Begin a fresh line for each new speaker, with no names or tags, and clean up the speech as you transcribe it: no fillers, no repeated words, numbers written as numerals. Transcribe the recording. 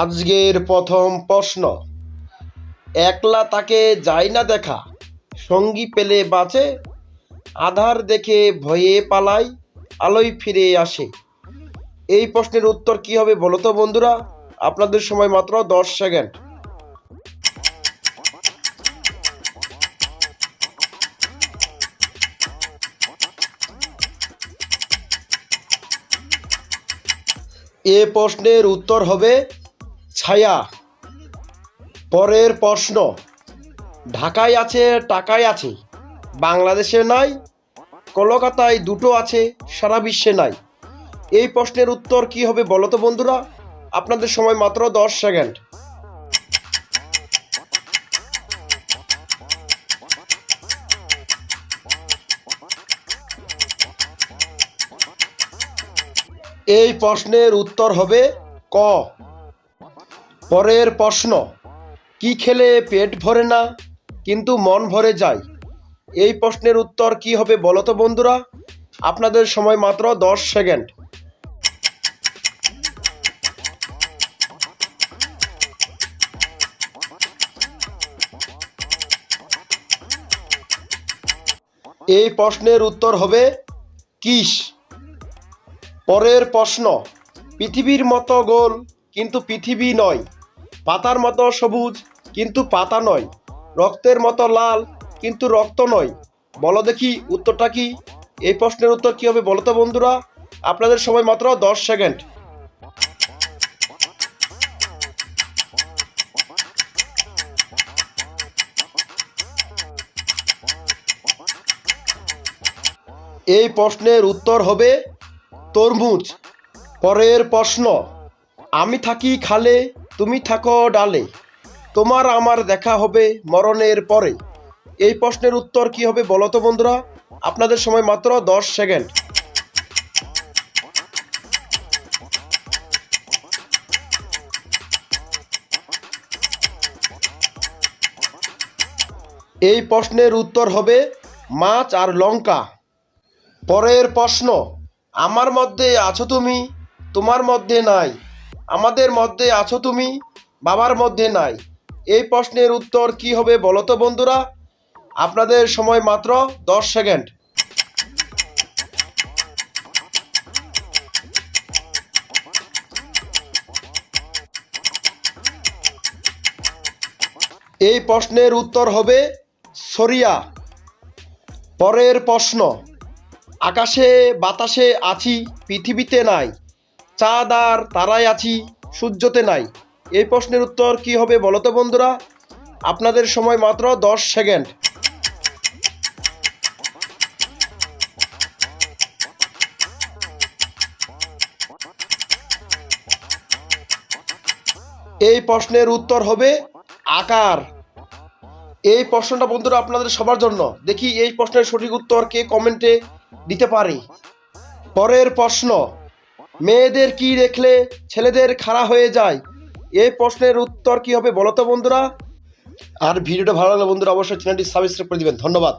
আজকের প্রথম প্রশ্ন, একলা তাকে যায় না দেখা, সঙ্গী পেলে বাঁচে, আধার দেখে ভয়ে পালায়, আলোয় ফিরে আসে। এই প্রশ্নের উত্তর কি হবে বলো তো বন্ধুরা? আপনাদের সময় মাত্র 10 সেকেন্ড। এ প্রশ্নের উত্তর হবে ছায়া। পরের প্রশ্ন, ঢাকায় আছে টাকায় আছে, বাংলাদেশে নাই, কলকাতায় দুটো আছে, সারা বিশ্বে নাই। এই প্রশ্নের উত্তর কি হবে বলো তো বন্ধুরা? আপনাদের সময় মাত্র 10 সেকেন্ড। এই প্রশ্নের উত্তর হবে ক। পরের প্রশ্ন, কি খেলে পেট ভরে না কিন্তু মন ভরে যায়। এই প্রশ্নের উত্তর কি হবে বলো তো বন্ধুরা? আপনাদের সময় মাত্র 10 সেকেন্ড। এই প্রশ্নের উত্তর হবে কিস। পরের প্রশ্ন, পৃথিবীর মতো গোল কিন্তু পৃথিবী নয়, পাতার মতো সবুজ কিন্তু পাতা নয়, রক্তের মতো লাল কিন্তু রক্ত নয়। বলো দেখি উত্তরটা কি? এই প্রশ্নের উত্তর কি হবে বলো তো বন্ধুরা? আপনাদের সময় মাত্র 10 সেকেন্ড। এই প্রশ্নের উত্তর হবে তরমুজ। পরের প্রশ্ন, আমি থাকি খালে তুমি থাকো ডালে, তোমার আমার দেখা হবে মরণের পরে। এই প্রশ্নের উত্তর কি হবে বলো তো বন্ধুরা? আপনাদের সময় মাত্র 10 সেকেন্ড। এই প্রশ্নের উত্তর হবে মাছ আর লঙ্কা। পরের প্রশ্ন, আমার মধ্যে আছো তুমি, তোমার মধ্যে নাই, আমাদের মধ্যে আছো তুমি, বাবার মধ্যে নাই। এই প্রশ্নের উত্তর কি হবে বলো তো বন্ধুরা? আপনাদের সময় মাত্র 10 সেকেন্ড। এই প্রশ্নের উত্তর হবে সরিয়া। পরের প্রশ্ন, আকাশে বাতাসে আছি, পৃথিবীতে নাই, চাঁদ আর তারায় আছি, সূর্যতে নাই। এই প্রশ্নের উত্তর কি হবে বলো তো বন্ধুরা? আপনাদের সময় মাত্র 10 সেকেন্ড। এই প্রশ্নের উত্তর হবে আকার। এই প্রশ্নটা বন্ধুরা আপনাদের সবার জন্য। দেখি এই প্রশ্নের সঠিক উত্তর কে কমেন্টে দিতে পারে। পরের প্রশ্ন, মেয়েদের কি দেখলে ছেলেদের খাড়া হয়ে যায়। এই প্রশ্নের উত্তর কি হবে বলো তো বন্ধুরা? আর ভিডিওটা ভালো লাগলে বন্ধুরা অবশ্যই চ্যানেলটি সাবস্ক্রাইব করে দিবেন। ধন্যবাদ।